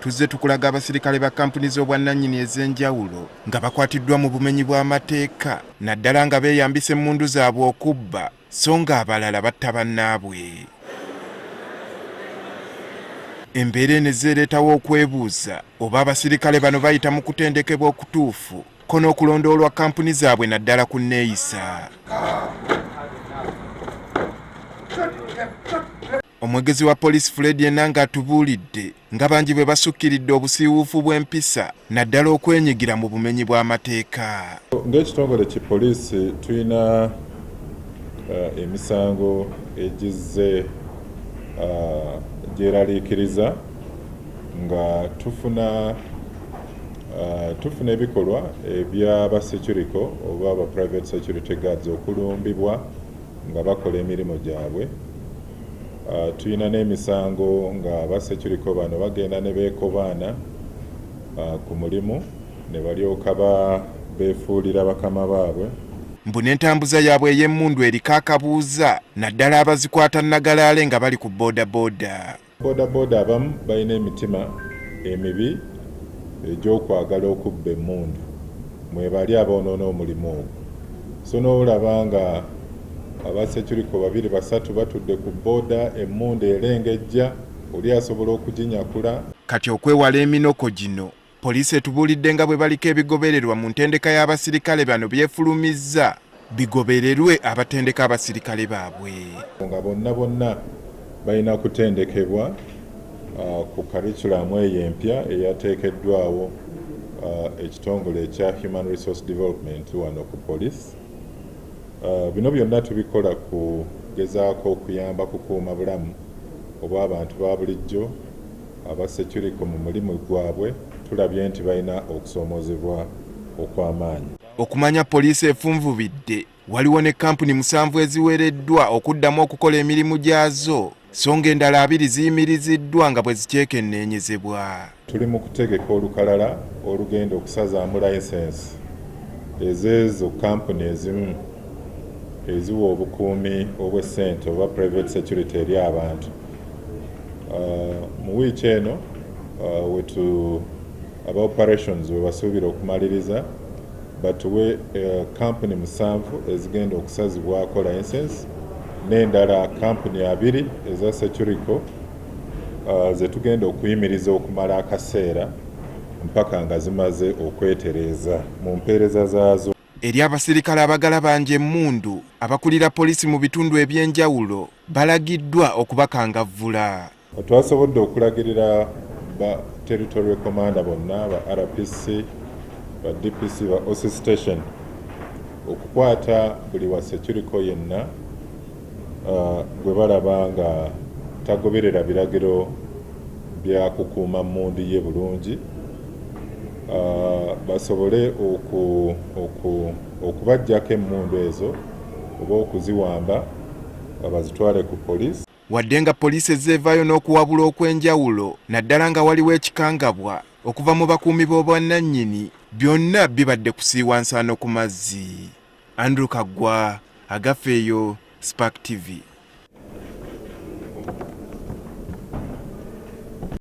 tuzze tukulaga abasirikale ba kampuni z'obwannannyini ez'enjawulo nga bakwatiddwa mu bumenyi bw'amateeka naddala nga beeyambisa emmundu zaabwe okubba so nga abalala batta bannaabwe. Embeera eno ezze ereetawo okwebuuza oba abasirikale bano bayita mu kutendekebwa okutuufu ko n'okulondoolwa kampuni zaabwe naddala ku nneeyisa. Omwegezi wa poliisi Fred Enanga atubuulidde nga bangi bwe basukkiridde obusiiwuufu bw'empisa naddala okwenyigira mu bumenyi bw'amateeka. Ng'ekitongole ki poliisi tulina emisango egizze gyeraliikiriza nga tufuna ebikolwa eby'aba security oba aba private security guards okulumbibwa nga bakola emirimu gyabwe. Tuyina n'emisango nga aba security bano bagenda ne beekobaana ku mulimu ne balyoka beefuulira bakama baabwe. Mbu n'entambuza yaabwe ey'emmundu eriko akabuuza naddala abazikwata nnagalaale nga bali ku boodabooda. Boodabooda abamu balina emitima emibi egy'okwagala okubba emmundu mwe bali aboonoona omulimu ogwo. So n'olaba nga aba security babiri basatu batudde ku booda emmundu erengejja oli asobola okuginyakula. Kati okwewala eminoko gino poliisi etubuulidde nga bwe baliko ebigobererwa mu ntendeka y'abasirikale bano byefulumizza bigobererwe abatendeka abasirikale baabwe. Nga bonna balina kutendekebwa ku curriculum eyo empya eyateekeddwawo ekitongole ekya Human Resource Development wano ku poliisi. Bino byonna tubikola kugezaako okuyamba kukuuma bulamu obw'abantu ba bulijjo aba security mu mulimu gwabwe. Tulabye nti balina okusoomozebwa okw'amaanyi. Okumanya poliisi efunvubidde waliwo ne kampuni 7 eziwereddwa okuddamu okukola emirimu gyazo so ng'endala 2 ziyimiriziddwa nga bwe zikyekenneenyezebwa. Tuli mu kutegeka olukalala olugenda okusazaamu layisensi ezeezo kampuni ezimu eziwa obukuumi obw'essente oba private security eri abantu. Mu wiiki eno aba operations we basuubira okumaliriza batuwe kampuni 7 ezigenda okusazibwako layisensi n'endala kampuni 2 eza security ze tugenda okuyimiriza okumala akaseera mpaka nga zimaze okwetereeza mu mpeereza zaazo. Eri abasirikale abagala banja emmundu abakulira poliisi mu bitundu eby'enjawulo balagiddwa okubakangavvula. Twasobodde okulagirira ba territorial commander bonna ba RPC ba DPC ba OC station okukwata buli wa security yenna gwe balaba nga tagoberera biragiro bya kukuuma mmundu ye bulungi basobole okubajjako emmundu ezo oba okuziwamba bazitwale ku poliisi. Wadde nga poliisi ezzeevaayo n'okuwabula okw'enjawulo naddala nga waliwo ekikangabwa okuva mu bakuumi b'obwannannyini byonna bibadde kusiiwa nsaano ku mazzi. Andrew Kaggwa, Agafeeyo, Spark TV.